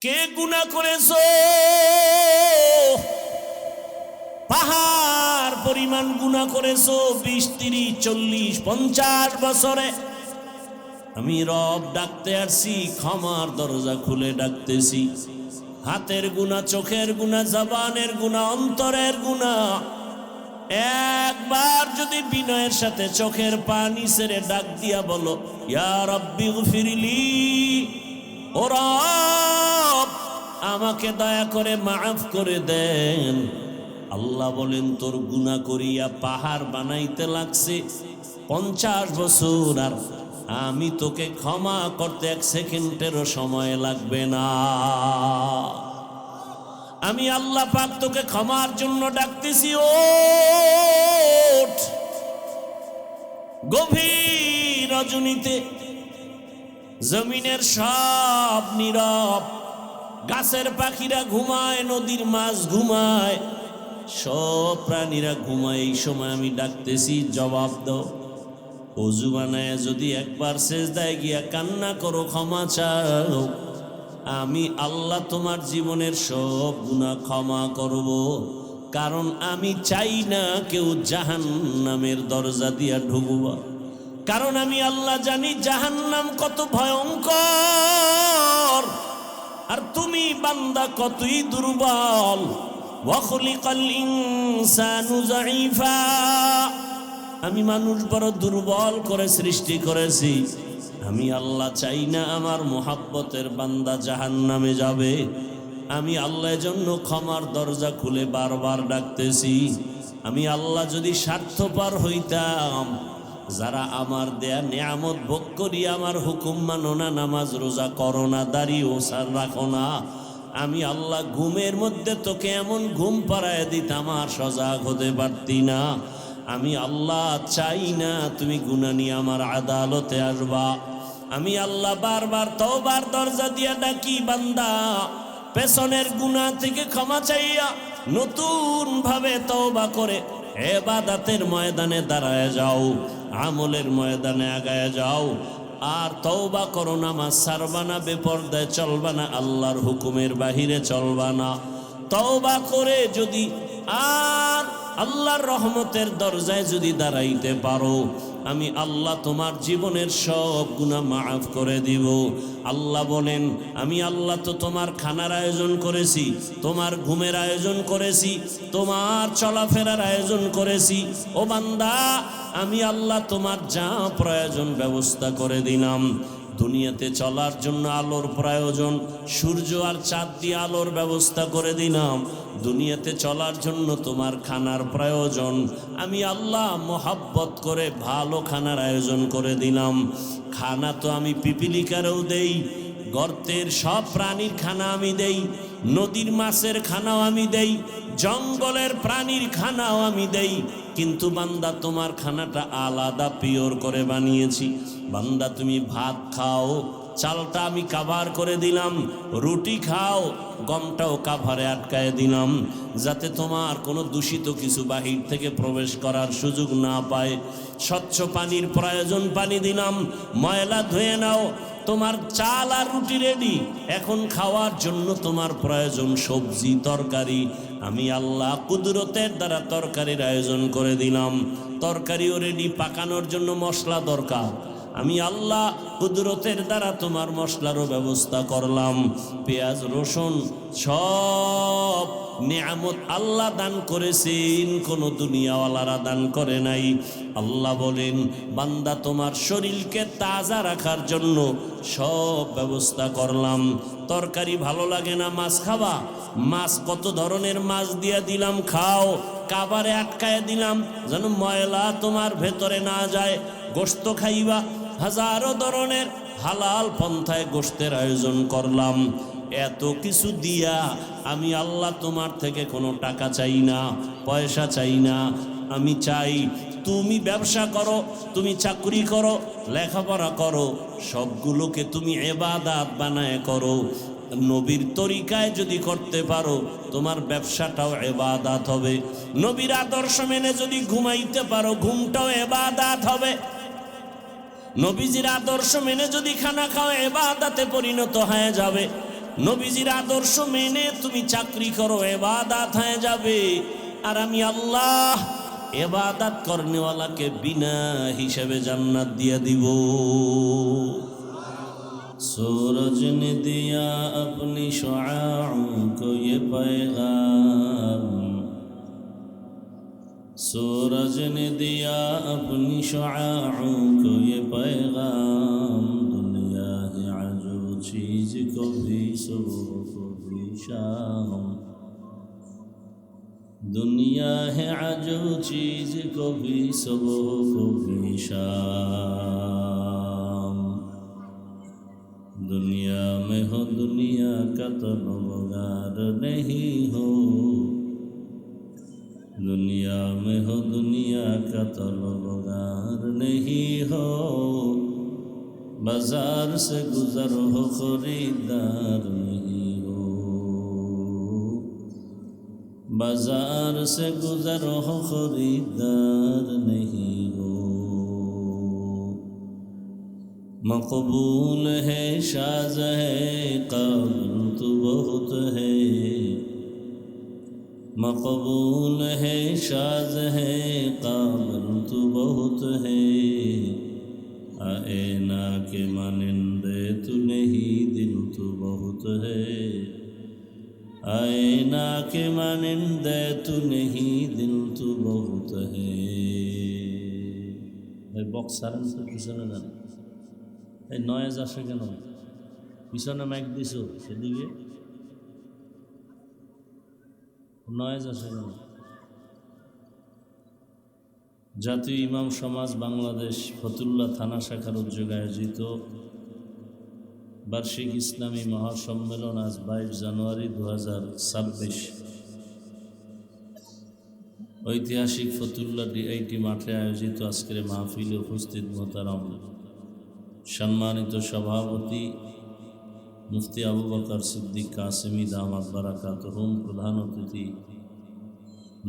কে গুনাহ করেছো? পাহাড় পরিমাণ গুনাহ করেছো 20, 30, 40, 50 বছরে। আমি রব ডাকতে আসছি, ক্ষমার দরজা খুলে ডাকতেছি। হাতের গুনাহ, চোখের গুনাহ, জবানের গুনাহ, অন্তরের গুনাহ। একবার যদি বিনয়ের সাথে চোখের পানি ছেড়ে ডাক দিয়া বলো, ইয়া রাব্বি গফিরলি, ও রব আমাকে দয়া করে মাফ করে দেন। আল্লাহ বলেন, তোর গুনাহ করিয়া পাহাড় বানাইতে লাগছে 50 বছর, আর আমি তোকে ক্ষমা করতে 1 সেকেন্ডেরও সময় লাগবে না। আমি আল্লাহ পাক তোকে ক্ষমার জন্য ডাকতেছি, ওঠ। গভীর রজনীতে জমিনের সব নীরব, গাছের পাখিরা ঘুমায়, নদীর মাছ ঘুমায়, সব প্রাণীরা ঘুমায়। এই সময় আমি ডাকতেছি, জবাব দাও। ওযু বানায় যদি একবার সেজদায় গিয়া কান্না করো, ক্ষমা চাও, আমি আল্লাহ তোমার জীবনের সব গুনাহ ক্ষমা করব। কারণ আমি চাই না কেউ জাহান্নামের দরজা দিয়া ঢুকবা। কারণ আমি আল্লাহ জানি জাহান্নাম কত ভয়ঙ্কর, আর তুমি বান্দা কতই দুর্বল। ওয়া খুলিকাল ইনসানু যায়ীফা, আমি মানুষ বড় দুর্বল করে সৃষ্টি করেছি। আমি আল্লাহ চাই না আমার মোহাব্বতের বান্দা জাহান্নামে যাবে। আমি আল্লাহর জন্য ক্ষমার দরজা খুলে বারবার ডাকতেছি। আমি আল্লাহ যদি স্বার্থপর হইতাম, যারা আমার দেয়া নিয়ামত ভোগ করি আমার হুকুম মানো না, নামাজ রোজা করো না, দাড়ি ওসার রাখো না, আমি আল্লাহ ঘুমের মধ্যে তোকে এমন ঘুম পাড়ায় দিতাম আর সজাগ হতে পারতি না। আমি আল্লাহ চাই না তুমি গুনাহ নিয়ে আমার আদালতে আসবা। আমি আল্লাহ বারবার তওবার দরজা দিয়া ডাকি, বান্দা পেছনের গুনাহ থেকে ক্ষমা চাইয়া নতুন ভাবে তওবা করে ইবাদতের ময়দানে দাঁড়ায় যাও, আমলের ময়দানে আগায় যাও। আর তওবা করো, নামাজ ছাড়বা না, বেপরদায় চলবা না, আল্লাহর হুকুমের বাহিরে চলবা না। তওবা করে যদি আর আল্লাহর রহমতের দরজায় যদি দাঁড়াইতে পারো, আমি আল্লাহ তোমার জীবনের সব গুনাহ মাফ করে দিব। আল্লাহ বলেন, আমি আল্লাহ তো তোমার খানার আয়োজন করেছি, তোমার ঘুমের আয়োজন করেছি, তোমার চলাফেরার আয়োজন করেছি। ও বান্দা, আমি আল্লাহ তোমার যা প্রয়োজন ব্যবস্থা করে দিলাম। দুনিয়াতে চলার জন্য আলোর প্রয়োজন, সূর্য আর চাঁদ দিয়ে আলোর ব্যবস্থা করে দিলাম। দুনিয়াতে চলার জন্য তোমার খানার প্রয়োজন, আমি আল্লাহ মোহাব্বত করে ভালো খানার আয়োজন করে দিলাম। খানা তো আমি পিপিলিকারেও দেই, গর্তের সব প্রাণীর খানা আমি দেই, নদীর মাছের খানাও আমি দেই, জঙ্গলের প্রাণীর খানাও আমি দেই। কিন্তু বান্দা তোমার খানাটা আলাদা পিওর করে বানিয়েছি। বান্দা তুমি ভাত খাও, চালটা আমি কাভার করে দিলাম, রুটি খাও, গমটাও কাভারে আটকায় দিলাম, যাতে তোমার কোনো দূষিত কিছু বাহির থেকে প্রবেশ করার সুযোগ না পায়। স্বচ্ছ পানির প্রয়োজন, পানি দিলাম, ময়লা ধুয়ে নাও। তোমার চাল আর রুটি রেডি, এখন খাওয়ার জন্য তোমার প্রয়োজন সবজি তরকারি। আমি আল্লাহ কুদরতের দ্বারা তরকারির আয়োজন করে দিলাম। তরকারিও রেডি, পাকানোর জন্য মশলা দরকার, আমি আল্লাহ কুদরতের দ্বারা তোমার মশলারও ব্যবস্থা করলাম। পেঁয়াজ রসুন সব নিয়ামত আল্লাহ দান করেছেন, কোনো দুনিয়াওয়ালারা দান করে নাই। আল্লাহ বলেন, বান্দা তোমার শরীরকে তাজা রাখার জন্য সব ব্যবস্থা করলাম। তরকারি ভালো লাগে না, মাছ খাবা, মাছ কত ধরনের মাছ দিয়া দিলাম, খাও। কাবারে আটকায় দিলাম যেন ময়লা তোমার ভেতরে না যায়। গোশত খাইবা, হাজারো ধরনের হালাল পন্থায় গোশতের আয়োজন করলাম। এত কিছু দিয়া আমি আল্লাহ তোমার থেকে কোনো টাকা চাই না, পয়সা চাই না। আমি চাই তুমি ব্যবসা করো, তুমি চাকরি করো, লেখাপড়া করো, সবগুলোকে তুমি ইবাদত বানায় করো। নবীর তরিকায় যদি করতে পারো, তোমার ব্যবসাটাও ইবাদত হবে। নবীর আদর্শ মেনে যদি ঘুমাইতে পারো, ঘুমটাও ইবাদত হবে। নবীজির আদর্শ মেনে যদি খানা খাও, ইবাদতে পরিণত হয়ে যাবে। নবীজির আদর্শ মেনে তুমি চাকরি করো, ইবাদত হয়ে যাবে। আর আমি আল্লাহ ইবাদত করনেওয়ালাকে বিনা হিসাবে জান্নাত দিয়ে দিব। सूरज ने दिया अपनी शुआओं को ये पैगाम, सूरज ने दिया अपनी शुआओं को ये पैगाम, दुनिया है अजब चीज को भी सुबह को भी शाम, दुनिया है अजब चीज को भी सुबह को भी शाम। दुनिया में हो दुनिया का तलबगार नहीं हो, दुनिया में हो दुनिया का तलबगार नहीं हो, बाजार से गुजर हो खरीदार नहीं हो, बाजार से गुजर हो खरीदार नहीं हो। मकबूल है शाज़ है काबिल तो बहुत है, मकबूल है शाज़ है काबिल तो बहुत है, आईना के मानिंदे तू नहीं दिल तो बहुत है, आईना के मानिंदे तू नहीं दिल तो बहुत है। भाई बॉक्स सारें तो पिछने जान এই নয়েজ আসে কেন? পিছনে মাইক দিছো সেদিকে নয়েজ আসে কেন? জাতীয় ইমাম সমাজ বাংলাদেশ ফতুল্লা থানা শাখার উদ্যোগে আয়োজিত বার্ষিক ইসলামী মহাসম্মেলন আজ 22 জানুয়ারি 2026 ঐতিহাসিক ফতুল্লা ডিআইটি মাঠে আয়োজিত আজকের মাহফিলে উপস্থিত মোহতারাম সম্মানিত সভাপতি মুফতি আবু বকর সিদ্দিক কাসেমি দামাত বারাকাতুহুম, প্রধান অতিথি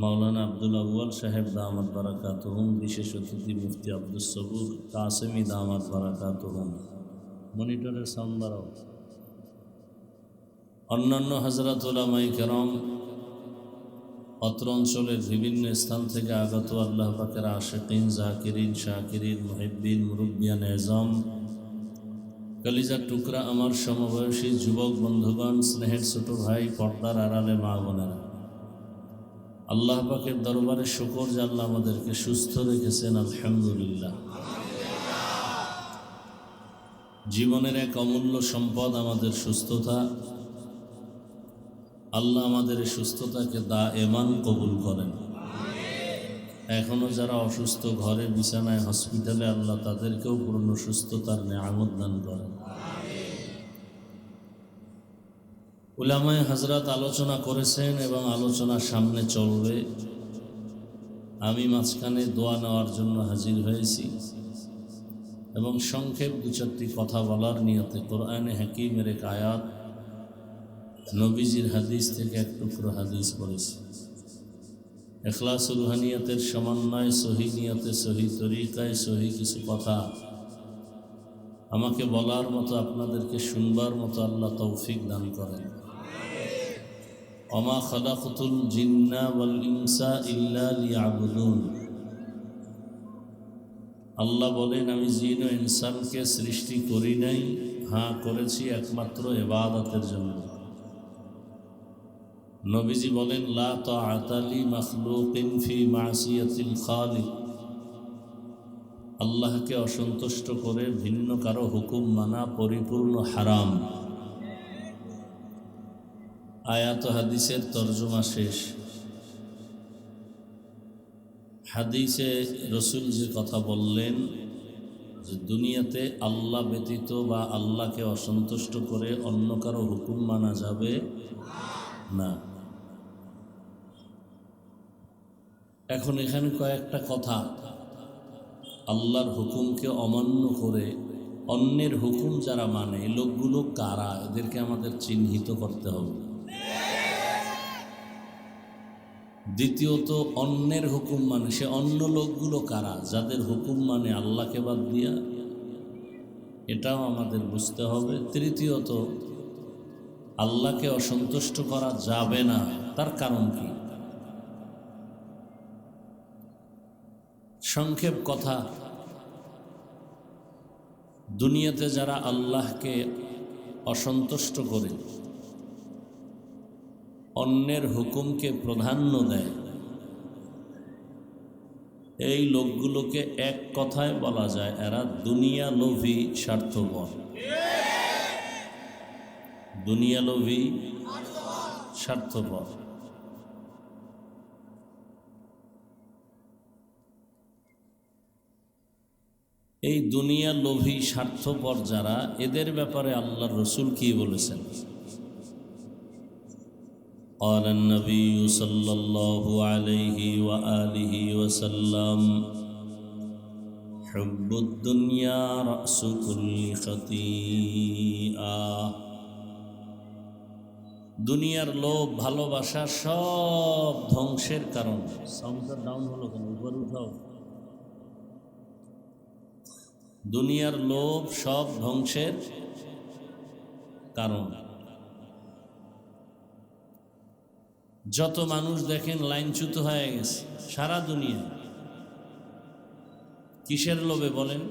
মাওলানা আব্দুল আউয়াল সাহেব দামাত বারাকাতুহুম, বিশেষ অতিথি মুফতি আব্দুস সবুর কাসেমি দামাত বারাকাতুহুম, মনিটরের সাউন্ড বাড়াও, অন্যান্য হযরত উলামায়ে কেরাম, অত্র অঞ্চলের বিভিন্ন স্থান থেকে আগত আল্লাহ পাকের আশিকিন, জাকিরিন, শাকিরিন, মুহিব্বিন, মুরব্বিয়ান এজাম, কলিজার টুকরা আমার সমবয়সী যুবক বন্ধুগণ, স্নেহের ছোট ভাই, পর্দার আড়ালে মা বোনেরা, আল্লাহ পাকের দরবারে শুকর যে আল্লাহ আমাদেরকে সুস্থ রেখেছেন, আলহামদুলিল্লাহ। জীবনের এক অমূল্য সম্পদ আমাদের সুস্থতা। আল্লাহ আমাদের এই সুস্থতাকে দায়েমান কবুল করেন। এখনো যারা অসুস্থ ঘরে বিছানায় হসপিটালে, আল্লাহ তাদেরকেও পূর্ণ সুস্থতার নেয়ামত দান করেন। উলামায়ে হযরত আলোচনা করেছেন এবং আলোচনা সামনে চলবে। আমি মাঝখানে দোয়া নেওয়ার জন্য হাজির হয়েছি এবং সংক্ষেপ 2-4টি কথা বলার নিয়তে কোরআনে হাকিমের এক আয়াত, নবীজির হাদিস থেকে এক টুকরো হাদিস পড়েছি। ইখলাসুল রুহানিয়াতের সমন্বয়, সহি নিয়তে, সহি তরিকায়, সহি কিছু কথা আমাকে বলার মতো, আপনাদেরকে শুনবার মতো আল্লাহ তৌফিক দান করেন। ওমা খালাকতুল জিন্না ওয়াল ইনসা ইল্লা লিয়াবুদুন। আল্লাহ বলেন, আমি জিন ও ইনসানকে সৃষ্টি করি নাই, হ্যাঁ করেছি একমাত্র ইবাদতের জন্য। নবীজি বলেন, লা তাআতা লি মাখলুকিন ফি মাসিয়াতিল খালিক। আল্লাহকে অসন্তুষ্ট করে ভিন্ন কারো হুকুম মানা পরিপূর্ণ হারাম। আয়াত হাদিসের তরজমা শেষ। হাদিসে রসুল যে কথা বললেন যে দুনিয়াতে আল্লাহ ব্যতীত বা আল্লাহকে অসন্তুষ্ট করে অন্য কারো হুকুম মানা যাবে না। এখন এখানে কয়েকটা কথা, আল্লাহর হুকুমকে অমান্য করে অন্যের হুকুম যারা মানে, এই লোকগুলো কারা, এদেরকে আমাদের চিহ্নিত করতে হবে। দ্বিতীয়ত, অন্যের হুকুম মানে সে অন্য লোকগুলো কারা, যাদের হুকুম মানে আল্লাহকে বাদ দিয়া, এটাও আমাদের বুঝতে হবে। তৃতীয়ত, আল্লাহকে অসন্তুষ্ট করা যাবে না, তার কারণ কি? সংক্ষেপ কথা, দুনিয়াতে যারা আল্লাহকে অসন্তুষ্ট করে অন্যের হুকুমকে প্রাধান্য দেয়, এই লোকগুলোকে এক কথায় বলা যায় এরা দুনিয়া লোভী, স্বার্থপর। দুনিয়া লোভী, স্বার্থপর। এই দুনিয়া লোভী স্বার্থপর যারা, এদের ব্যাপারে আল্লাহর রাসূল কি বলেছেন? قال النبي صلى الله عليه وآله وسلم حب الدنيا رأس كل خطيئة। দুনিয়ার লোভ, ভালোবাসা সব ধ্বংসের কারণ। সাউন্ডটা ডাউন হলো কেন? উপরে উঠাও। দুনিয়ার লোভ সব ধ্বংসের কারণ। যত মানুষ দেখেন লাইনচ্যুত হয়ে গেছে সারা দুনিয়া, কিসের লোভে বলেন?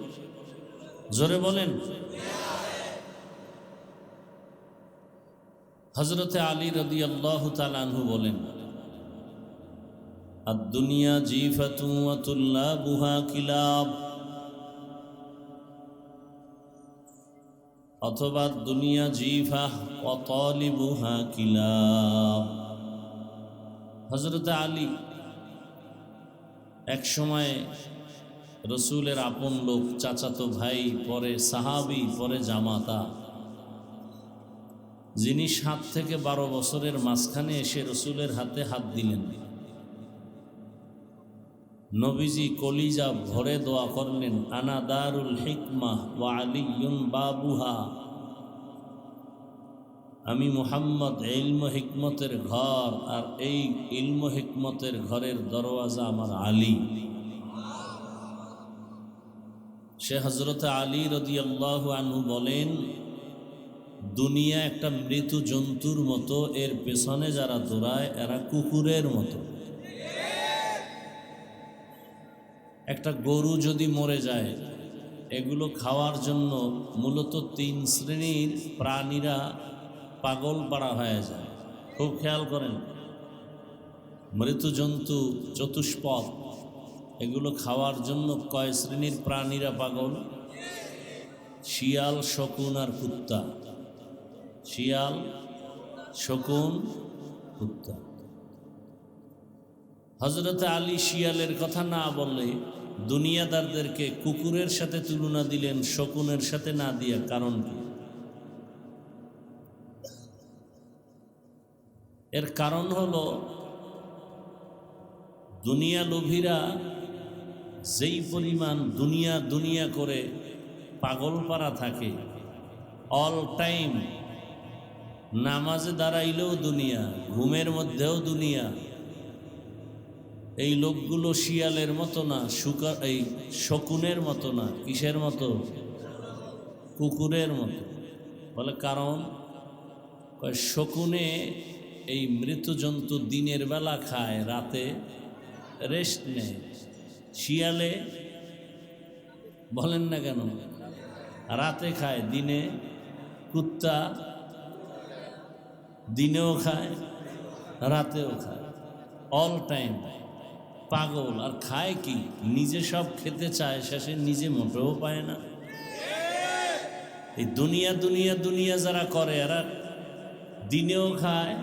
জোরে বলেন। হযরতে আলী রাদিয়াল্লাহু তাআলা আনহু বলেন, আদ-দুনিয়া জিফাতুন ওয়া তুল্লাবুহা কিলাব, অথবা দুনিয়া জিফা ওয়া তালিবুহা কিলাব। হযরতে আলী এক সময় রসুলের আপন লোক, চাচাতো ভাই, পরে সাহাবী, পরে জামাতা, যিনি 7 থেকে 12 বছরের মাঝখানে এসে রসুলের হাতে হাত দিলেন। নবীজি কলিজা ভরে দোয়া করলেন, আনা দারুল হিকমাহ ওয়া আলিয়ুন বাবুহা, আমি মুহাম্মদ ইলম হিকমতের ঘর, আর এই ইলম হিকমতের ঘরের দরওয়াজা আমার আলী। সে হযরতে আলী রাদিয়াল্লাহু আনহু বলেন, দুনিয়া একটা মৃত জন্তুর মতো, এর পেছনে যারা দৌড়ায় এরা কুকুরের মতো। একটা গরু যদি মরে যায়, এগুলো খাওয়ার জন্য মূলত 3 শ্রেণীর প্রাণীরা পাগল পাড়া হয়ে যায়। খুব খেয়াল করেন, মৃত জন্তু চতুষ্পদ, এগুলো খাওয়ার জন্য কয় শ্রেণীর প্রাণীরা পাগল? শিয়াল, শকুন আর কুত্তা। শিয়াল, শকুন, কুত্তা। হযরতে আলী শিয়ালের কথা না বললে দুনিয়াদারদেরকে কুকুরের সাথে তুলনা দিলেন, শকুনের সাথে না দিয়া। কারণ কি? এর কারণ হলো দুনিয়া লোভীরা যেই পরিমাণ দুনিয়া দুনিয়া করে পাগল পারা থাকে, অল টাইম নামাজে দাঁড়াইলেও দুনিয়া, ঘুমের মধ্যেও দুনিয়া। এই লোকগুলো শিয়ালের মতো না, এই শকুনের মতো না। কিসের মতো? কুকুরের মতো। বলে কারণ শকুনে এই মৃত জন্তু দিনের বেলা খায়, রাতে রেস্ট নেয়। শিয়ালে বলেন না কেন? রাতে খায়, দিনে। কুত্তা দিনেও খায়, রাতেও খায়, অল টাইম পাগল। আর খায় কি? নিজে সব খেতে চায়, শেষে নিজে মোটেও পায় না। এই দুনিয়া দুনিয়া দুনিয়া যারা করে, এরা দিনেও খায়,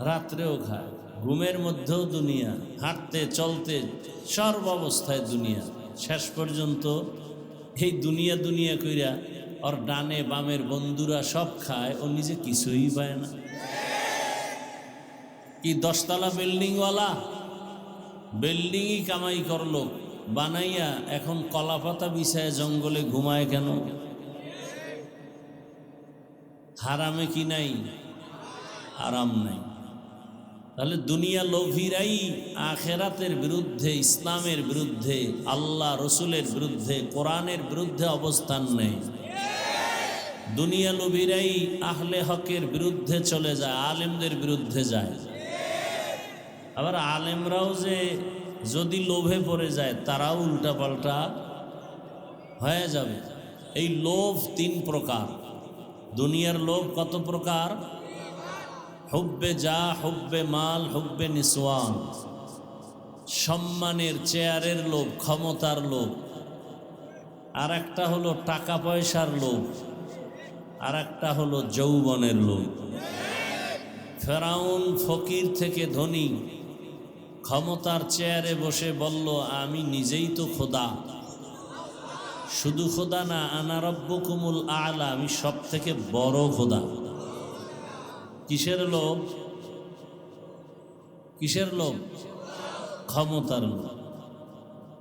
রাত্রেও খায়, ঘুমের মধ্যেও দুনিয়া, হাঁটতে চলতে সর্ব অবস্থায় দুনিয়া। শেষ পর্যন্ত এই দুনিয়া দুনিয়া কইরা ওর ডানে বামের বন্ধুরা সব খায়, ও নিজে কিছুই পায় না। কি 10তলা বিল্ডিংওয়ালা বিল্ডিংই কামাই করলো, বানাইয়া এখন কলাপাতা বিছায় জঙ্গলে ঘুমায় কেন? হারামে কি নাই? আরাম নাই। তাহলে দুনিয়া লোভীরাই আখেরাতের বিরুদ্ধে, ইসলামের বিরুদ্ধে, আল্লাহ রসুলের বিরুদ্ধে, কোরআনের বিরুদ্ধে অবস্থান নেয়। দুনিয়া লোভীরাই আহলে হকের বিরুদ্ধে চলে যায়, আলেমদের বিরুদ্ধে যায়। আবার আলেমরাও যে যদি লোভে পড়ে যায় তারাও উল্টাপাল্টা হয়ে যাবে। এই লোভ তিন প্রকার। দুনিয়ার লোভ কত প্রকার? হুব্বে যা, হুব্বে মাল, হুব্বে নিসওয়ান। সম্মানের, চেয়ারের লোভ, ক্ষমতার লোভ। আর একটা হলো টাকা পয়সার লোভ, আর একটা হলো যৌবনের লোভ। ফেরাউন ফকির থেকে ধনী, ক্ষমতার চেয়ারে বসে বলল আমি নিজেই তো খোদা। শুধু খোদা না, আনা রব্বুকুমুল আলা, আমি সব থেকে বড় খোদা। কিসের লোভ? কিসের লোভ? ক্ষমতার লোভ।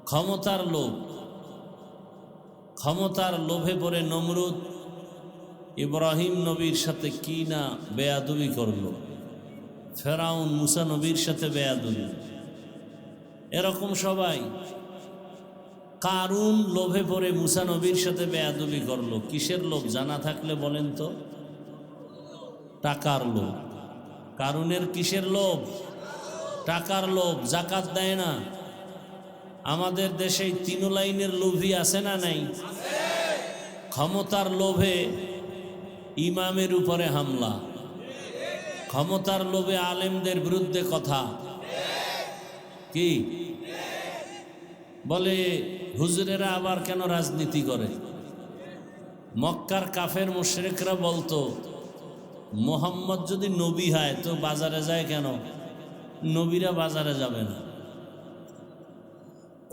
ক্ষমতার লোভ। ক্ষমতার লোভে পড়ে নমরুদ ইব্রাহিম নবীর সাথে কি না বেয়াদবি করল, ফেরাউন মুসা নবীর সাথে বেয়াদবি। এরকম সবাই। কারুন লোভে পড়ে মুসা নবীর সাথে বেয়াদবি করলো। কিসের লোভ জানা থাকলে বলেন তো? টাকার লোভ। কারুনের কিসের লোভ? টাকার লোভ। জাকাত দেয় না। আমাদের দেশে তিন লাইনের লোভী আছে না নাই? ক্ষমতার লোভে ইমামের উপরে হামলা, ক্ষমতার লোভে আলেমদের বিরুদ্ধে কথা। কি বলে হুজুরেরা আবার কেন রাজনীতি করে? মক্কার কাফের মুশরিকরা বলতো মোহাম্মদ যদি নবী হয় তো বাজারে যায় কেন? নবীরা বাজারে যাবে না।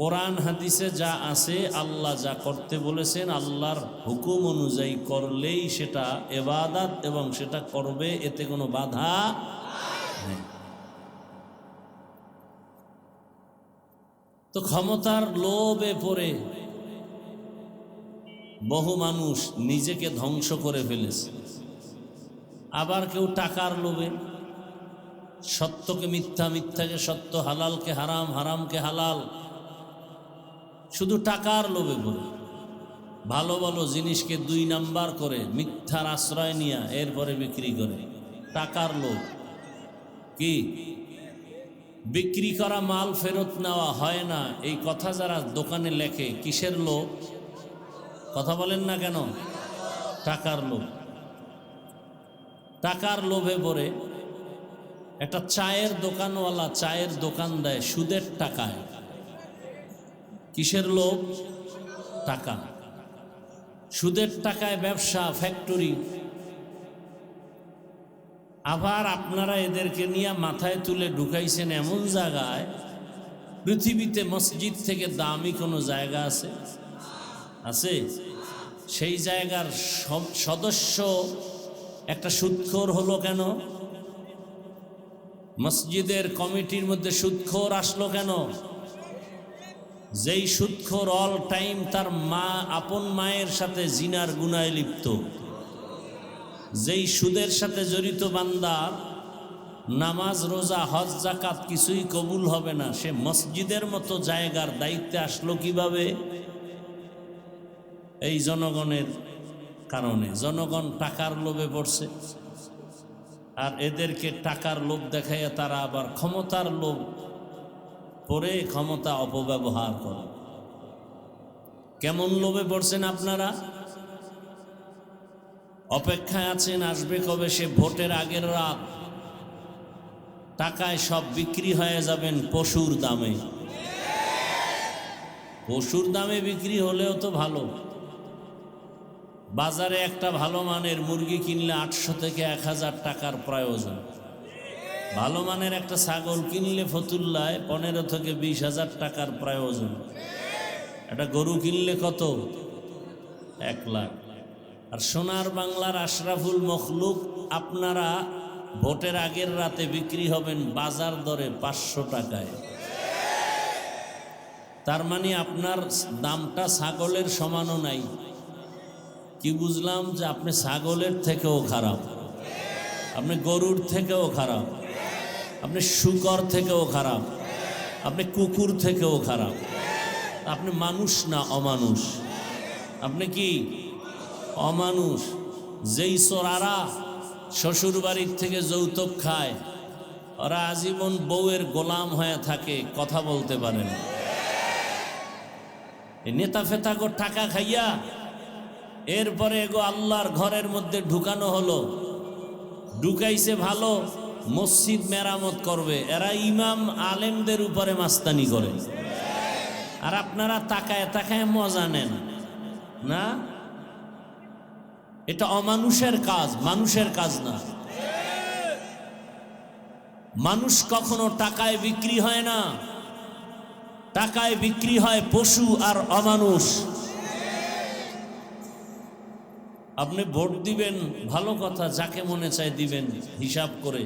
কোরআন হাদিসে যা আছে, আল্লাহ যা করতে বলেছেন, আল্লাহর হুকুম অনুযায়ী করলেই সেটা ইবাদত এবং সেটা করবে, এতে কোনো বাধা নেই। তো ক্ষমতার লোভে পড়ে বহু মানুষ নিজেকে ধ্বংস করে ফেলেছে। আবার কেউ টাকার লোভে সত্যকে মিথ্যা, মিথ্যাকে সত্য, হালালকে হারাম, হারামকে হালাল, শুধু টাকার লোভে পড়ে ভালো ভালো জিনিসকে 2 নাম্বার করে মিথ্যার আশ্রয় নিয়ে এরপরে বিক্রি করে। টাকার লোভ। কি বিক্রি করা মাল ফেরত নেওয়া হয় না, এই কথা যারা দোকানে লেখে, কিসের লোভ? কথা বলেন না কেন? টাকার লোভ। টাকার লোভে পড়ে একটা চায়ের দোকানওয়ালা চায়ের দোকান দেয় সুদের টাকায়। কিসের লোভ? টাকা। সুদের টাকায় ব্যবসা, ফ্যাক্টরি। আবার আপনারা এদেরকে নিয়ে মাথায় তুলে ঢুকাইছেন এমন জায়গায়, পৃথিবীতে মসজিদ থেকে দামি কোনো জায়গা আছে? আছে? সেই জায়গার সদস্য একটা সুদখোর হলো কেন? মসজিদের কমিটির মধ্যে সুদখোর আসলো কেন? যেই সুদখোর অল টাইম তার মা, আপন মায়ের সাথে জিনার গুনায় লিপ্ত, যেই সুদের সাথে জড়িত বান্দা নামাজ, রোজা, হজ, যাকাত কিছুই কবুল হবে না, সে মসজিদের মতো জায়গার দায়িত্বে আসলো কিভাবে? এই জনগণের কারণে। জনগণ টাকার লোভে পড়ছে, আর এদেরকে টাকার লোভ দেখাইয়া তারা আবার ক্ষমতার লোভ পরে ক্ষমতা অপব্যবহার করে। কেমন লোভে পড়ছেন আপনারা? অপেক্ষায় আছেন আসবে কবে সে ভোটের আগের রাত, টাকায় সব বিক্রি হয়ে যাবেন পশুর দামে। পশুর দামে বিক্রি হলেও তো ভালো। বাজারে একটা ভালো মানের মুরগি কিনলে 800 থেকে 1000 টাকার প্রয়োজন। ভালো মানের একটা ছাগল কিনলে ফতুল্লায় 15 থেকে 20,000 টাকার প্রয়োজন। একটা গরু কিনলে কত? 1 লাখ। আর সোনার বাংলার আশরাফুল মখলুক আপনারা ভোটের আগের রাতে বিক্রি হবেন বাজার দরে 500 টাকায়। তার মানে আপনার দামটা ছাগলের সমানও নাই। কি বুঝলাম? যে আপনি ছাগলের থেকেও খারাপ, আপনি গরুর থেকেও খারাপ, আপনি শূকর থেকেও খারাপ, আপনি কুকুর থেকেও খারাপ। আপনি মানুষ না অমানুষ। আপনি কি? অমানুষ। যেই চোরারা শ্বশুর বাড়ির থেকে যৌতুক খায় ওরা আজীবন বউয়ের গোলাম হয়ে থাকে, কথা বলতে পারে না। নেতা ফেতা গো টাকা খাইয়া এরপরে এগো আল্লাহর ঘরের মধ্যে ঢুকানো হলো, ঢুকাইছে ভালো, মসজিদ মেরামত করবে, এরা ইমাম আলেমদের উপরে মাস্তানি করে, আর আপনারা তাকায় তাকায় মজা নেন না। এটা অমানুষের কাজ, মানুষের কাজ না। মানুষ কখনো টাকায় বিক্রি হয় না, টাকায় বিক্রি হয় পশু আর অমানুষ। আপনি ভোট দিবেন ভালো কথা, যাকে মনে চায় দিবেন হিসাব করে,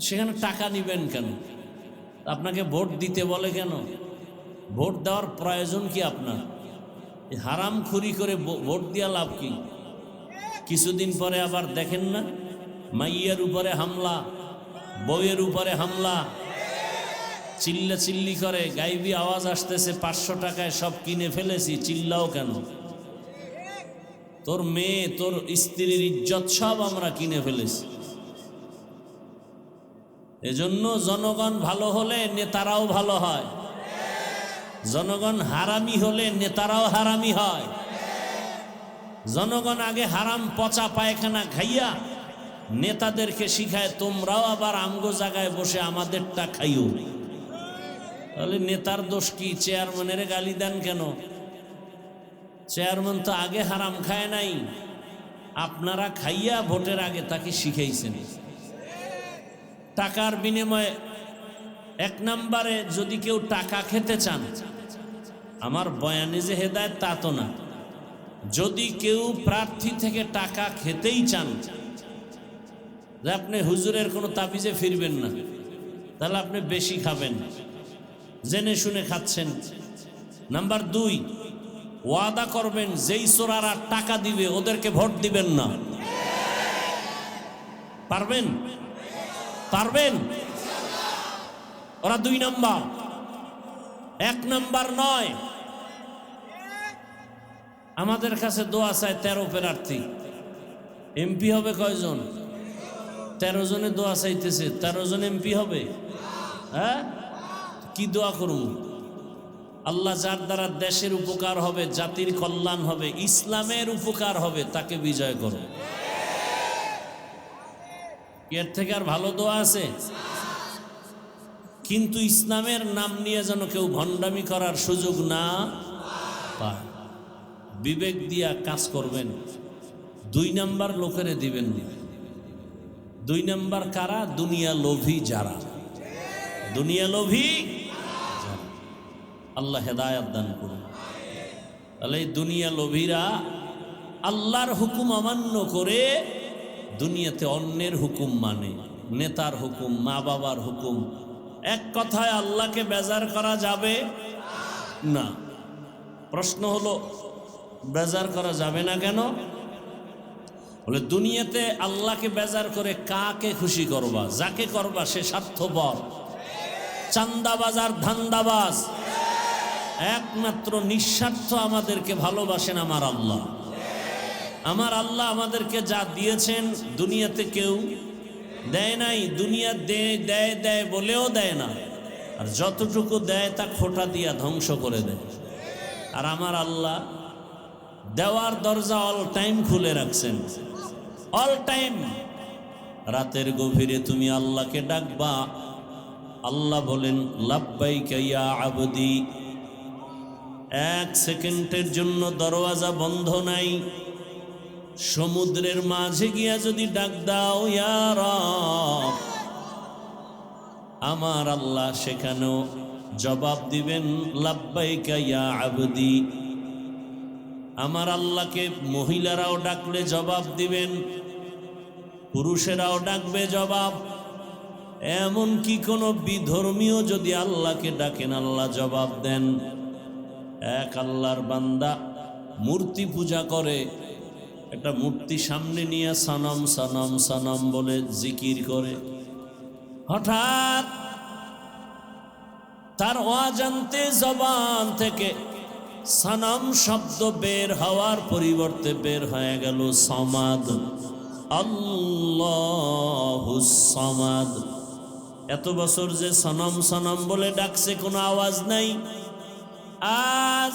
সেখানে টাকা নিবেন কেন? আপনাকে ভোট দিতে বলে কেন? ভোট দেওয়ার প্রয়োজন কি আপনার? হারাম খুরি করে ভোট দিয়া লাভ কি? কিছুদিন পরে আবার দেখেন না, মাইয়ের উপরে হামলা, বউয়ের উপরে হামলা, চিল্লা চিল্লি করে, গাইবি আওয়াজ আসতেছে, 500 টাকায় সব কিনে ফেলেছি, চিল্লাও কেন? তোর মেয়ে, তোর স্ত্রীর ইজ্জত সব আমরা কিনে ফেলেছি। এজন্য জনগণ ভালো হলে নেতারাও ভালো হয়, জনগণ হারামি হলে নেতারাও হারামি হয়। জনগণ আগে হারাম পচা পায়খানা খাইয়া নেতাদেরকে শিখায়, তোমরাও আবার আমগো জায়গায় বসে আমাদেরটা খাইও। তাহলে নেতার দোষ কি? চেয়ারম্যানের গালি দেন কেন? চেয়ারম্যান তো আগে হারাম খায় নাই, আপনারা খাইয়া ভোটের আগে তাকে শিখাইছেন। টাকার বিনিময়ে 1 নম্বরে যদি কেউ টাকা খেতে চান, আমার বয়ানে যে হেদায়েত তা তো না, যদি কেউ প্রার্থী থেকে টাকা খেতেই চান, যে আপনি হুজুরের কোনো তাবিজে ফিরবেন না, তাহলে আপনি বেশি খাবেন, জেনে শুনে খাচ্ছেন। নাম্বার 2, ওয়াদা করবেন যেই চোরারা টাকা দিবে ওদেরকে ভোট দিবেন না। পারবেন? পারবেন? ওরা 2 নাম্বার, 1 নাম্বার নয়। আমাদের কাছে দোয়া চায় 13 প্রার্থী, এমপি হবে কয়জন? 13 জনে দোয়া চাইতেছে, 13 জন এমপি হবে? হ্যাঁ, কি দোয়া করুন? আল্লাহ যার দ্বারা দেশের উপকার হবে, জাতির কল্যাণ হবে, ইসলামের উপকার হবে, তাকে বিজয় করো। এর থেকে আর ভালো দোয়া আছে? কিন্তু ইসলামের নাম নিয়ে যেন কেউ ভণ্ডামি করার সুযোগ না পায়। বিবেক দিয়া কাজ করবেন। 2 নাম্বার লোকেরে দিবেন। 2 নাম্বার কারা? দুনিয়া লোভী যারা, দুনিয়া লোভী। আল্লাহ হেদায়েত দান করুন। তাহলে এই দুনিয়া লোভীরা আল্লাহর হুকুম অমান্য করে দুনিয়াতে অন্যের হুকুম মানে, নেতার হুকুম, মা বাবার হুকুম। এক কথায় আল্লাহকে বেজার করা যাবে না। প্রশ্ন হলো, বেজার করা যাবে না কেন? বলে দুনিয়াতে আল্লাহকে বেজার করে কাকে খুশি করবা? যাকে করবা সে স্বার্থপর, চান্দাবাজ আর ধান্দাবাজ। একমাত্র নিঃস্বার্থ আমাদেরকে ভালোবাসেন আমার আল্লাহ। আমার আল্লাহ আমাদেরকে যা দিয়েছেন দুনিয়াতে কেউ দেয় নাই। দুনিয়া দেয় দেয় দেয় বলেও দেয় না, আর যতটুকু দেয় তা খোঁটা দিয়া ধ্বংস করে দেয়। আর আমার আল্লাহ দেওয়ার দরজা অল টাইম খুলে রাখছেন, অল টাইম। রাতের গভীরে তুমি আল্লাহকে ডাকবা, আল্লাহ বলেন লাব্বাইকা ইয়া আবদি। 1 সেকেন্ডের জন্য দরওয়াজা বন্ধ নাই। সমুদ্রের মাঝে গিয়া যদি ডাক দাও ইয়া রব, আমার আল্লাহ সেখানেও জবাব দিবেন লাব্বাইকা ইয়া আবদি। আমার আল্লাহকে মহিলারাও ডাকলে জবাব দিবেন, পুরুষেরাও ডাকবে জবাব। এমন কি কোনো বিধর্মীয় যদি আল্লাহকে ডাকেন আল্লাহ জবাব দেন। এক আল্লাহর বান্দা মূর্তি পূজা করে, একটা মূর্তি সামনে নিয়ে সনম সনম সনম বলে জিকির করে, হঠাৎ তার অজান্তে জবান থেকে সনম শব্দ বের হওয়ার পরিবর্তে বের হয়ে গেল সমাদ। আল্লাহুস সমাদ। এত বছর যে সনম সনম বলে ডাকছে, কোনো আওয়াজ নাই। আজ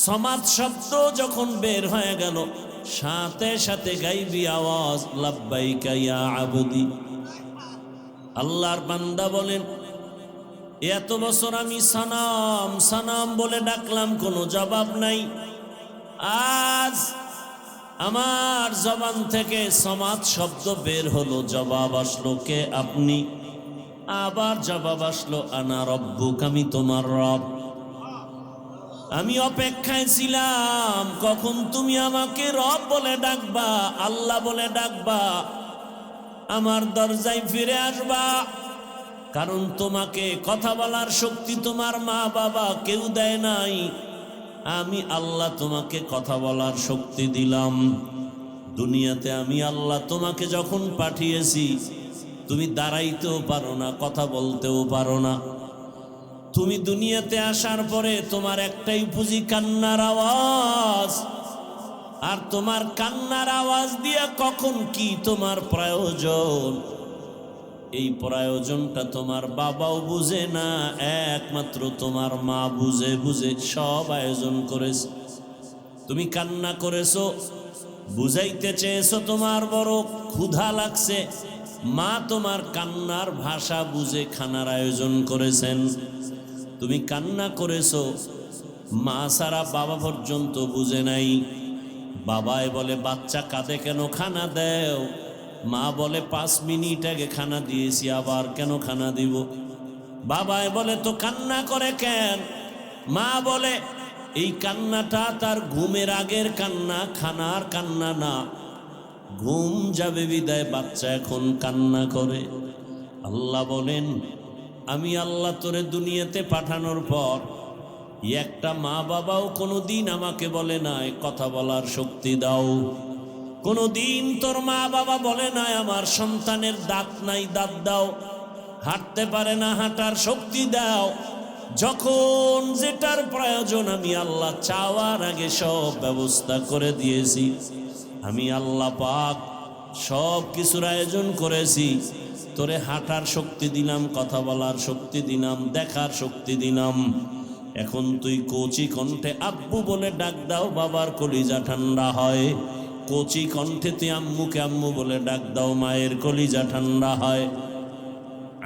সমাদ শব্দ যখন বের হয়ে গেল, সাথে সাথে গাইবি আওয়াজ, লাব্বাইকা ইয়া আবদি। আল্লাহর বান্দা বলেন, এত বছর আমি সনম সনম বলে ডাকলাম, কোনো জবাব নাই। আজ আমার জবান থেকে সমাদ শব্দ বের হলো, জবাব আসলো, কে আপনি? আবার জবাব আসলো, আনা রব্বুক, আমি তোমার রব। আমি অপেক্ষায় ছিলাম কখন তুমি আমাকে রব বলে ডাকবা, আল্লাহ বলে ডাকবা, আমার দরজায় ফিরে আসবা। কারণ তোমাকে কথা বলার শক্তি তোমার মা বাবা কেউ দেয় নাই, আমি আল্লাহ তোমাকে কথা বলার শক্তি দিলাম। দুনিয়াতে আমি আল্লাহ তোমাকে যখন পাঠিয়েছি, তুমি দাঁড়াইতেও পারো না, কথা বলতেও পারো না। তুমি দুনিয়াতে আসার পরে তোমার একটাই পুঁজি, কান্নার আওয়াজ। আর তোমার কান্নার আওয়াজ দিয়া কখন কি তোমার প্রয়োজন, এই প্রয়োজনটা তোমার বাবাও বুঝে না, একমাত্র তোমার মা বুঝে। বুঝে সব আয়োজন করেছে। তুমি কান্না করেছো, বুঝাইতে চেয়েছো তোমার বড় ক্ষুধা লাগছে, মা তোমার কান্নার ভাষা বুঝে খানার আয়োজন করেছেন। তুমি কান্না করেছো, মা ছাড়া বাবা পর্যন্ত বুঝে নাই। বাবায় বলে, বাচ্চা কাঁদে কেন, খানা দেও। মা বলে, 5 মিনিট আগে খানা দিয়েছি, আবার কেন খানা দিব? বাবায় বলে, তো কান্না করে কেন? মা বলে, এই কান্নাটা তার ঘুমের আগের কান্না, খানার কান্না না। ঘুম যাবে বিদায় বাচ্চা এখন কান্না করে। আল্লাহ বলেন, আমি আল্লাহ তোরে দুনিয়াতে পাঠানোর পর একটা মা বাবাও কোনোদিন আমাকে বলে নাই কথা বলার শক্তি দাও। কোনোদিন তোর মা বাবা বলে নাই আমার সন্তানের দাঁত নাই, দাঁত দাও। হাঁটতে পারে না, হাঁটার শক্তি দাও। যখন যেটার প্রয়োজন আমি আল্লাহ চাওয়ার আগে সব ব্যবস্থা করে দিয়েছি। আমি আল্লাহ পাক সব কিছুর আয়োজন করেছি। তোরে হাঁটার শক্তি দিলাম, কথা বলার শক্তি দিলাম, দেখার শক্তি দিলাম। এখন তুই কচি কণ্ঠে আব্বু বলে ডাক দাও, বাবার কলিজা ঠান্ডা হয়। কচি কণ্ঠে তুই আম্মুকে আম্মু বলে ডাক দাও, মায়ের কলিজা ঠান্ডা হয়।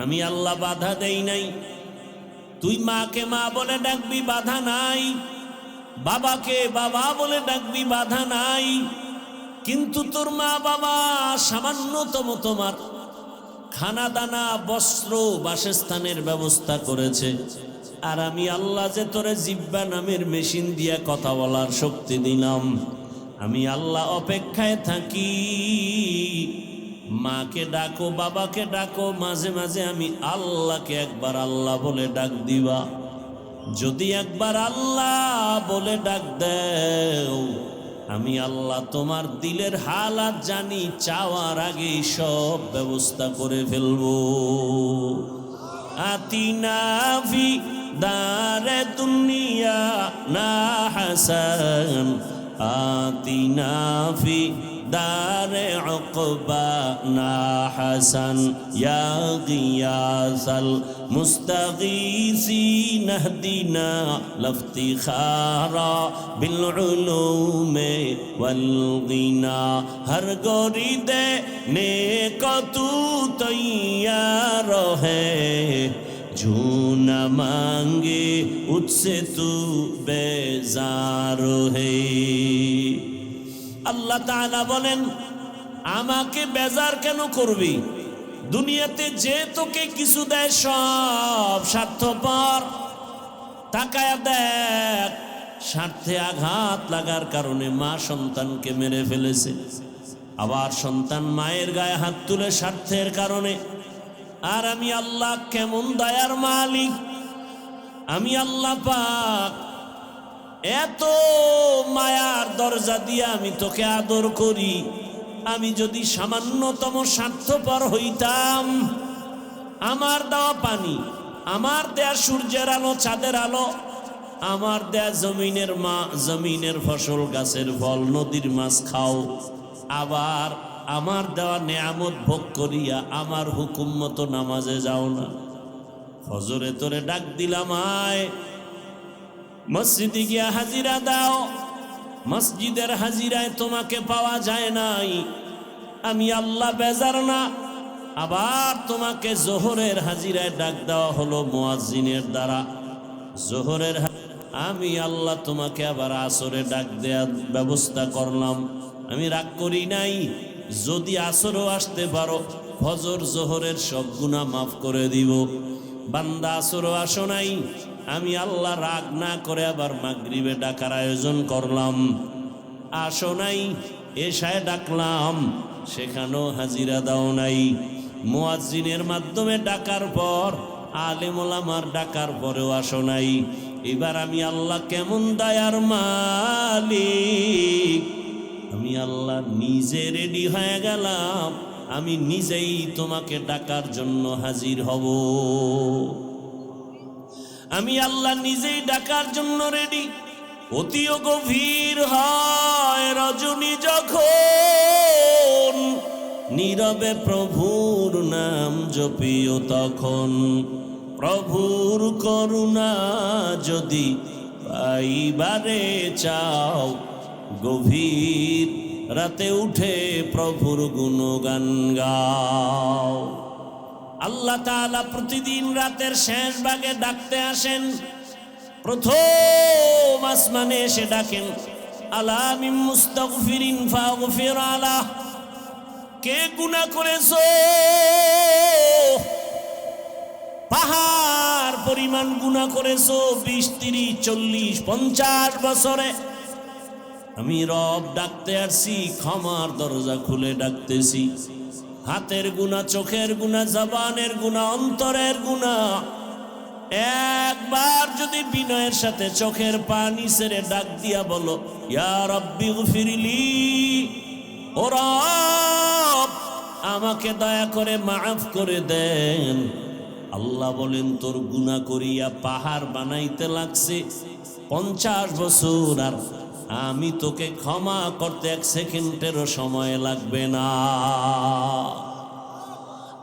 আমি আল্লাহ বাধা দেই নাই। তুই মাকে মা বলে ডাকবি, বাধা নাই। বাবাকে বাবা বলে ডাকবি, বাধা নাই। কিন্তু তোর মা বাবা সামান্যতম তোমার খানা দানা, বস্ত্র, বাসস্থানের ব্যবস্থা করেছে। আর আমি আল্লাহ যে তোরে জিব্বা নামের মেশিন দিয়ে কথা বলার শক্তি দিলাম। আমি আল্লাহ অপেক্ষায় থাকি। মাকে ডাকো, বাবাকে ডাকো, মাঝে মাঝে আমি আল্লাহকে একবার আল্লাহ বলে ডাক দিবা। যদি একবার আল্লাহ বলে ডাক দেও, আমি আল্লাহ তোমার দিলের হালাত জানি, চাওয়ার আগেই সব ব্যবস্থা করে ফেলবো। আতিনা ফি দারে দুনিয়া না হাসান, আতিনা ফি দারে উকবা না হাসান, ইয়া গিয়াসাল মুস্তাগীসিন ইহদিনা লফতিখারা বিল উলুমে ওয়াল গিনা। হর গরিদে নেক তু তৈয়ার হ্যায়, जो न मांगे उससे तू बेजार है। আল্লাহ তাআলা বলেন, আমাকে বেজার কেন করবি? দুনিয়াতে যে তোকে কিছু দেয় সব স্বার্থপর। তাকায়া দেখ, স্বার্থে আঘাত লাগার কারণে মা সন্তানকে মেরে ফেলেছে। আবার সন্তান মায়ের গায়ে হাত তুলে স্বার্থের কারণে। আর আমি আল্লাহ কেমন দয়ার মালিক! আমি আল্লাহ পাক এত মায়ার দরজা দিয়ে আমি তোকে আদর করি। আমি যদি সামান্যতম স্বার্থপর হইতাম, আমার দেওয়া পানি, আমার দেয়া সূর্যের আলো, চাঁদের আলো, আমার দেয়া জমিনের ফসল, গাছের ফল, নদীর মাছ খাও, আবার আমার দেওয়া নেয়ামত ভোগ করিয়া আমার হুকুম মতো নামাজে যাও না। ফজরে তোরে ডাক দিলাম, আয় মসজিদে গিয়া হাজিরা দাও। মসজিদের হাজিরায় তোমাকে পাওয়া যায় নাই, আমি আল্লাহ বেজার না। আবার তোমাকে জোহরের হাজিরায় ডাক দেওয়া হলো মুয়াজ্জিনের দ্বারা, জোহরের আমি আল্লাহ তোমাকে আবার আসরে ডাক দেওয়ার ব্যবস্থা করলাম। আমি রাগ করি নাই, যদি আসরও আসতে পারো ফজর জোহরের সব গুনাহ মাফ করে দিব। বান্দা আসরও আসো নাই, আমি আল্লাহ রাগ না করে আবার মাগরিবে ডাকার আয়োজন করলাম। আসো নাই, এশায় ডাকলাম, সেখানেও হাজিরা দাও নাই। মুয়াজ্জিনের মাধ্যমে ডাকার পর, আলেম ওলামার ডাকার পরেও আসো নাই। এবার আমি আল্লাহ কেমন দয়ার মালিক, আমি আল্লাহ নিজে রেডি হয়ে গেলাম, আমি নিজেই তোমাকে ডাকার জন্য হাজির হব। আমি আল্লাহ নিজেই ডাকার জন্য রেডি। অতিও গভীর হয় রজনী যখন, নীরবে প্রভুর নাম জপিও তখন। প্রভুর করুণা যদি পাইবারে চাও, গভীর রাতে উঠে প্রভুর গুণগান গাও। আল্লাহ তাআলা প্রতিদিন রাতের শেষ ভাগে ডাকতে আসেন। প্রথম আসমানে এসে ডাকেন, আলা মিন মুস্তাগফিরিন ফাগফির আলাহ। কে গুনাহ করেছো? পাহাড় পরিমাণ গুনাহ করেছো, 20, 30, 40, 50 বছরে। আমি রব ডাকতে আসছি, ক্ষমার দরজা খুলে ডাকতেছি। হাতের গুনাহ, চোখের গুনাহ, জবানের গুনাহ, অন্তরের গুনাহ। একবার যদি বিনয়ের সাথে চোখের পানি ছেড়ে ডাক দিয়া বলো, ইয়া রাব্বি গফিরলি, ও রব আমাকে দয়া করে মাফ করে দেন। আল্লাহ বলেন, তোর গুনাহ করিয়া পাহাড় বানাইতে লাগছে 50 বছর, আর আমি তোকে ক্ষমা করতে 1 সেকেন্ডেরও সময় লাগবে না।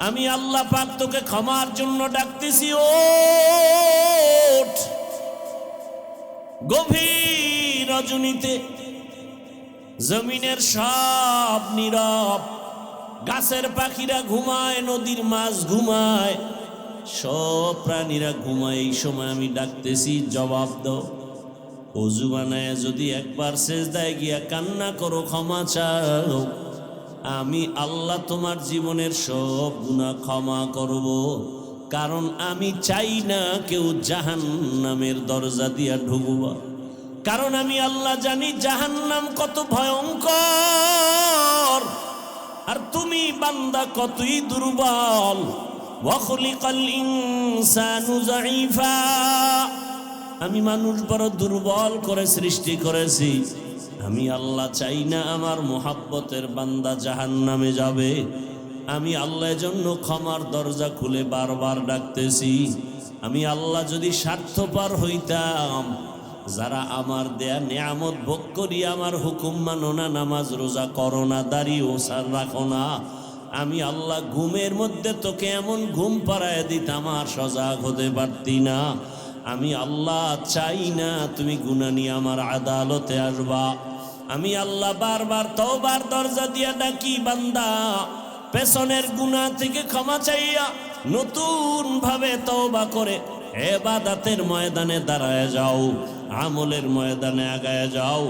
আমি আল্লাহ পাক তোকে ক্ষমার জন্য ডাকতেছি, ওঠ। গভীর রজনীতে জমিনের সব নীরব, গাছের পাখিরা ঘুমায়, নদীর মাছ ঘুমায়, সব প্রাণীরা ঘুমায়। এই সময় আমি ডাকতেছি, জবাব দাও। ওযু বানায় যদি একবার সেজদায় গিয়া কান্না করো, ক্ষমা চাও, আমি আল্লাহ তোমার জীবনের সব গুনাহ ক্ষমা করব। কারণ আমি চাই না কেউ জাহান্নামের দরজা দিয়া ঢুকবা। কারণ আমি আল্লাহ জানি জাহান্নাম কত ভয়ঙ্কর, আর তুমি বান্দা কতই দুর্বল। ওয়া খুলিকাল ইনসানু যায়ীফা। আমি মানুষ বড় দুর্বল করে সৃষ্টি করেছি। আমি আল্লাহ চাই না আমার মোহাব্বতের বান্দা জাহান্নামে যাবে। আমি আল্লাহর জন্য ক্ষমার দরজা খুলে বারবার ডাকতেছি। আমি আল্লাহ যদি স্বার্থপর হইতাম, যারা আমার দেয়া নিয়ামত ভোগ করি আমার হুকুম মানো না, নামাজ রোজা করো না, দাড়ি ওসার রাখো না, আমি আল্লাহ ঘুমের মধ্যে তোকে এমন ঘুম পাড়ায় দিতাম আর সজাগ হতে পারতি না। আমি আল্লাহ চাই না তুমি গুনাহ নিয়ে আমার আদালতে আসবা। আমি আল্লাহ বারবার তওবার দরজা দিয়া ডাকি, বান্দা পেছনের গুনাহ থেকে ক্ষমা চাইয়া নতুন ভাবে তওবা করে ইবাদতের ময়দানে দাঁড়ায় যাও, আমলের ময়দানে আগায় যাও।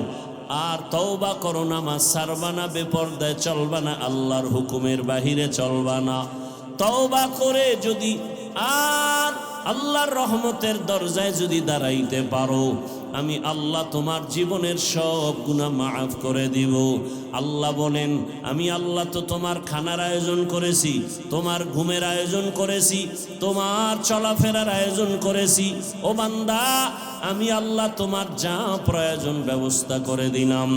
আর তওবা করো, নামাজ ছাড়বা না, বেপরদায় চলবা না, আল্লাহর হুকুমের বাহিরে চলবা না। তওবা করে যদি আর আল্লাহর রহমতের দরজায় যদি দাঁড়াইতে পারো, আমি আল্লাহ তোমার জীবনের সব গুনাহ মাফ করে দিব। আল্লাহ বলেন, আমি আল্লাহ তো তোমার খানার আয়োজন করেছি, তোমার ঘুমের আয়োজন করেছি, তোমার চলাফেরার আয়োজন করেছি। ও বান্দা, আমি আল্লাহ তোমার যা প্রয়োজন ব্যবস্থা করে দিলাম।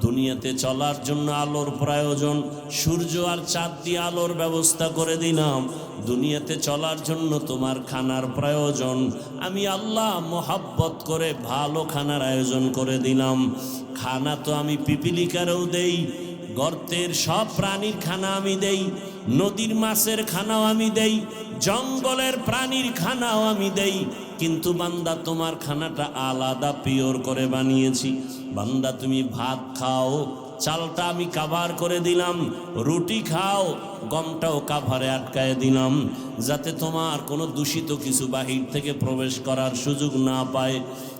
দুনিয়াতে চলার জন্য আলোর প্রয়োজন, সূর্য আর চাঁদ দিয়ে আলোর ব্যবস্থা করে দিলাম। দুনিয়াতে চলার জন্য তোমার খানার প্রয়োজন, আমি আল্লাহ মোহাব্বত করে ভালো খানার আয়োজন করে দিলাম। খানা তো আমি পিপিলিকারও দেই, গর্তের সব প্রাণীর খানা আমি দেই, নদীর মাছের খানাও আমি দেই, জঙ্গলের প্রাণীর খানাও আমি দেই। কিন্তু বান্দা তোমার খানাটা আলাদা পিওর করে বানিয়েছি। বান্দা তুমি ভাত খাও, চালটা আমি কাভার করে দিলাম, রুটি খাও, গমটাও কাভারে আটকায় দিলাম, যাতে তোমার কোনো দূষিত কিছু বাহির থেকে প্রবেশ করার সুযোগ না পায়।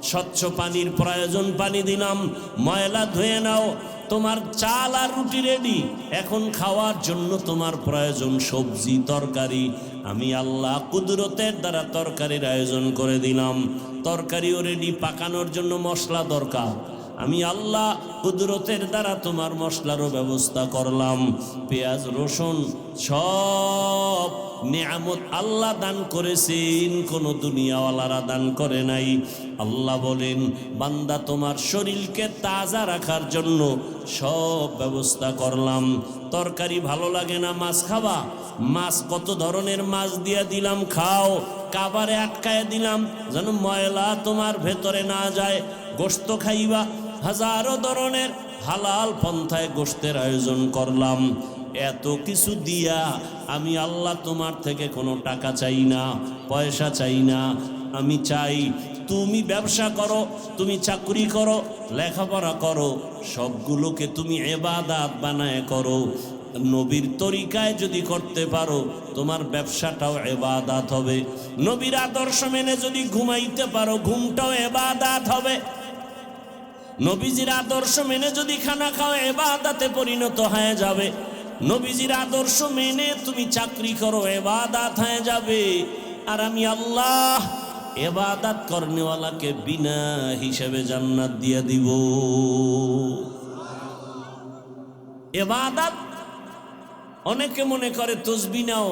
স্বচ্ছ পানির প্রয়োজন, পানি দিলাম, ময়লা ধুয়ে নাও। তোমার চাল আর রুটি রেডি, এখন খাওয়ার জন্য তোমার প্রয়োজন সবজি তরকারি, আমি আল্লাহ কুদরতের দ্বারা তরকারির আয়োজন করে দিলাম। তরকারিও রেডি, পাকানোর জন্য মশলা দরকার, আমি আল্লাহ কুদরতের দ্বারা তোমার মশলারও ব্যবস্থা করলাম। পেঁয়াজ রসুন সব নিয়ামত আল্লাহ দান করেছেন, কোনো দুনিয়াওয়ালারা দান করে নাই। আল্লাহ বলেন, বান্দা তোমার শরীরকে তাজা রাখার জন্য সব ব্যবস্থা করলাম। তরকারি ভালো লাগে না, মাছ খাবা, মাছ কত ধরনের মাছ দিয়া দিলাম, খাও, কাবারে আটকায় দিলাম যেন ময়লা তোমার ভেতরে না যায়। গোশত খাইবা, হাজারো ধরনের হালাল পন্থায় গোশতের আয়োজন করলাম। এত কিছু দিয়া আমি আল্লাহ তোমার থেকে কোনো টাকা চাই না, পয়সা চাই না। আমি চাই তুমি ব্যবসা করো, তুমি চাকরি করো, লেখাপড়া করো, সবগুলোকে তুমি ইবাদত বানায় করো। নবীর তরিকায় যদি করতে পারো, তোমার ব্যবসাটাও ইবাদত হবে। নবীর আদর্শ মেনে যদি ঘুমাইতে পারো, ঘুমটাও ইবাদত হবে। নবীজির আদর্শ মেনে যদি খানা খাও, ইবাদতে পরিণত হয়ে যাবে। নবীজির আদর্শ মেনে তুমি চাকরি করো, ইবাদত হয়ে যাবে। আর আমি আল্লাহ ইবাদত করনেওয়ালাকে বিনা হিসেবে জান্নাত দিয়ে দিব। ইবাদত অনেকে মনে করে তসবিহ নাও,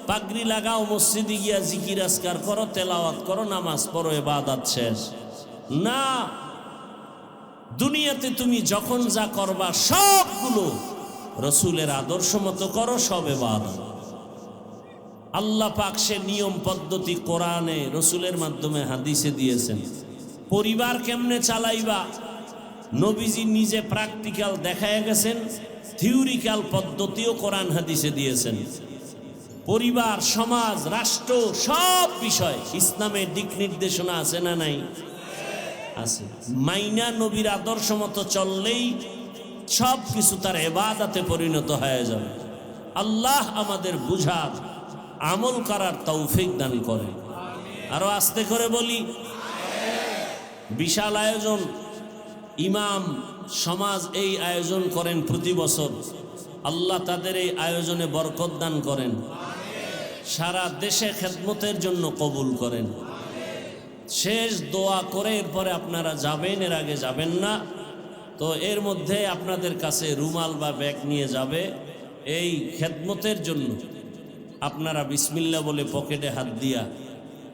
পাগড়ি লাগাও, মসজিদে গিয়া জিকির আজকার করো, তেলাওয়াত করো, নামাজ পড়ো, ইবাদত শেষ না। দুনিয়াতে তুমি যখন যা করবা সবগুলো রসুলের আদর্শ মতো করো, সব ইবাদত। আল্লাহ পাক সে নিয়ম পদ্ধতি কোরআনে রসুলের মাধ্যমে হাদিসে দিয়েছেন। পরিবার কেমনে চালাইবা, নবীজি নিজে প্র্যাকটিক্যাল দেখায় গেছেন, থিওরিক্যাল পদ্ধতিও কোরআন হাদিসে দিয়েছেন। পরিবার, সমাজ, রাষ্ট্র, সব বিষয় ইসলামের দিক নির্দেশনা আছে না নাই? আছে। মাইনা নবীর আদর্শ মতো চললেই সব কিছু তার ইবাদতে পরিণত হয়ে যাবে। আল্লাহ আমাদের বুঝার, আমল করার তৌফিক দান করে। আরো আস্তে করে বলি, বিশাল আয়োজন, ইমাম সমাজ এই আয়োজন করেন প্রতি বছর। আল্লাহ তাদের এই আয়োজনে বরকত দান করেন, সারা দেশে খেদমতের জন্য কবুল করেন। শেষ দোয়া করে এরপরে আপনারা যাবেন, এর আগে যাবেন না। তো এর মধ্যে আপনাদের কাছে রুমাল বা ব্যাগ নিয়ে যাবে। এই খেদমতের জন্য আপনারা বিসমিল্লাহ বলে পকেটে হাত দিয়া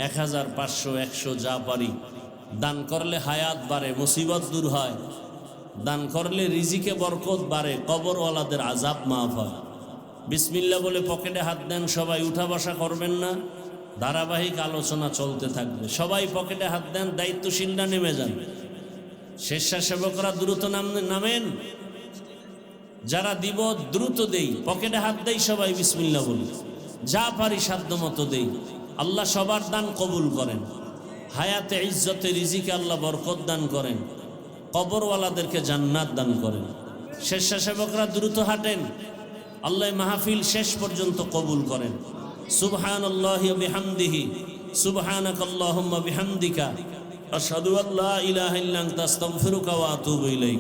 1000, 500, 100 যা পারি দান করলে হায়াত বাড়ে, মুসিবত দূর হয়। দান করলে রিজিকে বরকত বাড়ে, কবরওয়ালাদের আযাব মাফ হয়। বিসমিল্লাহ বলে পকেটে হাত দেন। সবাই উঠা বসা করবেন না, ধারাবাহিক আলোচনা চলতে থাকবে। সবাই পকেটে হাত দেন, দায়িত্বশীলরা নেমে যান। স্বেচ্ছাসেবকরা দ্রুত নামেন, যারা দিব দ্রুত দেই, পকেটে হাত দেই, সবাই বিসমিল্লাহ বলি, যা পারি সাধ্য মতো দেই। আল্লাহ সবার দান কবুল করেন, হায়াতে ইজ্জতে রিজিকে আল্লাহ বরকত দান করেন, কবরওয়ালাদেরকে জান্নাত দান করেন। স্বেচ্ছাসেবকরা দ্রুত হাঁটেন, আল্লাহ মাহফিল শেষ পর্যন্ত কবুল করেন। সুবহানাল্লাহি ওয়া বিহামদিহি, সুবহানাকাল্লাহুম্মা বিহামদিকা, আশহাদু আল্লা ইলাহা ইল্লা আনতা আস্তাগফিরুকা ওয়া আতুবু ইলাইক।